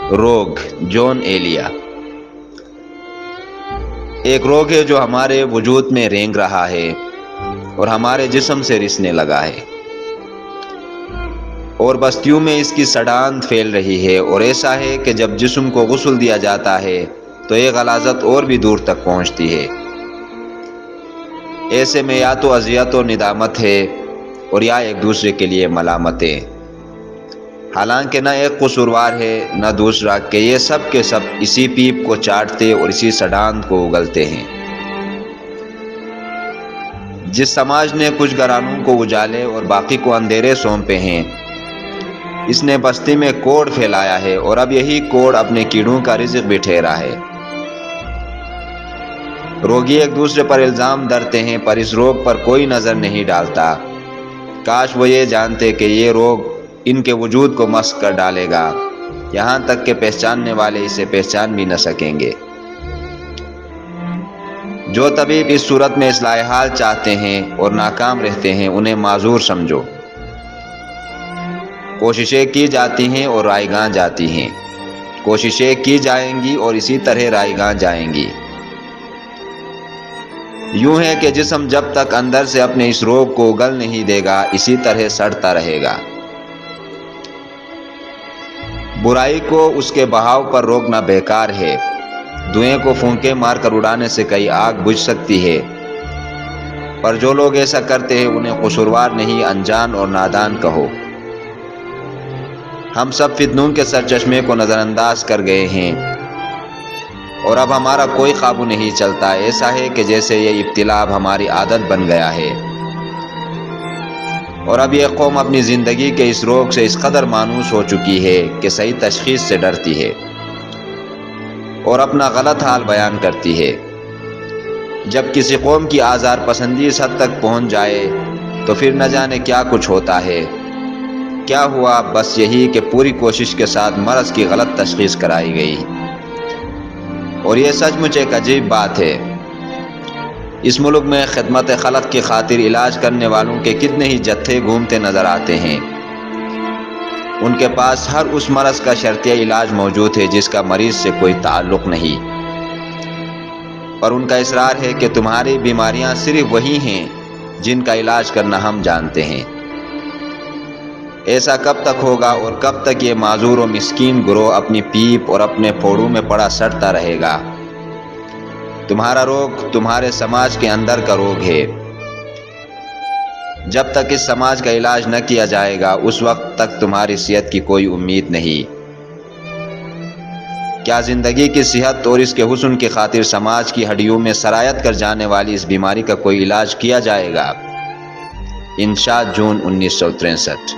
روگ، جون ایلیا۔ ایک روگ ہے جو ہمارے وجود میں رینگ رہا ہے اور ہمارے جسم سے رسنے لگا ہے، اور بستیوں میں اس کی سڑاند پھیل رہی ہے، اور ایسا ہے کہ جب جسم کو غسل دیا جاتا ہے تو یہ غلاظت اور بھی دور تک پہنچتی ہے۔ ایسے میں یا تو اذیت و ندامت ہے اور یا ایک دوسرے کے لیے ملامتیں، حالانکہ نہ ایک قصوروار ہے نہ دوسرا، کہ یہ سب کے سب اسی پیپ کو چاٹتے اور اسی سڑاند کو اگلتے ہیں۔ جس سماج نے کچھ گھرانوں کو اجالے اور باقی کو اندھیرے سونپے ہیں، اس نے بستی میں کوڑ پھیلایا ہے، اور اب یہی کوڑ اپنے کیڑوں کا رزق بھی ٹھہرا ہے۔ روگی ایک دوسرے پر الزام دھرتے ہیں، پر اس روگ پر کوئی نظر نہیں ڈالتا۔ کاش وہ یہ جانتے کہ یہ روگ ان کے وجود کو مسخ کر ڈالے گا، یہاں تک کہ پہچاننے والے اسے پہچان بھی نہ سکیں گے۔ جو طبیب اس صورت میں اصلاح حال چاہتے ہیں اور ناکام رہتے ہیں، انہیں معذور سمجھو۔ کوششیں کی جاتی ہیں اور رائیگاں جاتی ہیں، کوششیں کی جائیں گی اور اسی طرح رائیگاں جائیں گی۔ یوں ہے کہ جسم جب تک اندر سے اپنے اس روگ کو اگل نہیں دے گا، اسی طرح سڑتا رہے گا۔ برائی کو اس کے بہاؤ پر روکنا بیکار ہے۔ دھوئیں کو پھونکے مار کر اڑانے سے کئی آگ بجھ سکتی ہے، پر جو لوگ ایسا کرتے ہیں انہیں قصوروار نہیں، انجان اور نادان کہو۔ ہم سب فتنوں کے سرچشمے کو نظر انداز کر گئے ہیں، اور اب ہمارا کوئی قابو نہیں چلتا۔ ایسا ہے کہ جیسے یہ ابتلا اب ہماری عادت بن گیا ہے، اور اب یہ قوم اپنی زندگی کے اس روگ سے اس قدر مانوس ہو چکی ہے کہ صحیح تشخیص سے ڈرتی ہے اور اپنا غلط حال بیان کرتی ہے۔ جب کسی قوم کی آزار پسندی اس حد تک پہنچ جائے تو پھر نہ جانے کیا کچھ ہوتا ہے۔ کیا ہوا؟ بس یہی کہ پوری کوشش کے ساتھ مرض کی غلط تشخیص کرائی گئی، اور یہ سچ مچ ایک عجیب بات ہے۔ اس ملک میں خدمت خلق کی خاطر علاج کرنے والوں کے کتنے ہی جتھے گھومتے نظر آتے ہیں۔ ان کے پاس ہر اس مرض کا شرطیہ علاج موجود ہے جس کا مریض سے کوئی تعلق نہیں، پر ان کا اصرار ہے کہ تمہاری بیماریاں صرف وہی ہیں جن کا علاج کرنا ہم جانتے ہیں۔ ایسا کب تک ہوگا اور کب تک یہ معذور و مسکین گروہ اپنی پیپ اور اپنے پھوڑوں میں پڑا سڑتا رہے گا؟ تمہارا روگ تمہارے سماج کے اندر کا روگ ہے۔ جب تک اس سماج کا علاج نہ کیا جائے گا، اس وقت تک تمہاری صحت کی کوئی امید نہیں۔ کیا زندگی کی صحت اور اس کے حسن کی خاطر سماج کی ہڈیوں میں سرایت کر جانے والی اس بیماری کا کوئی علاج کیا جائے گا؟ انشاء جون 1963۔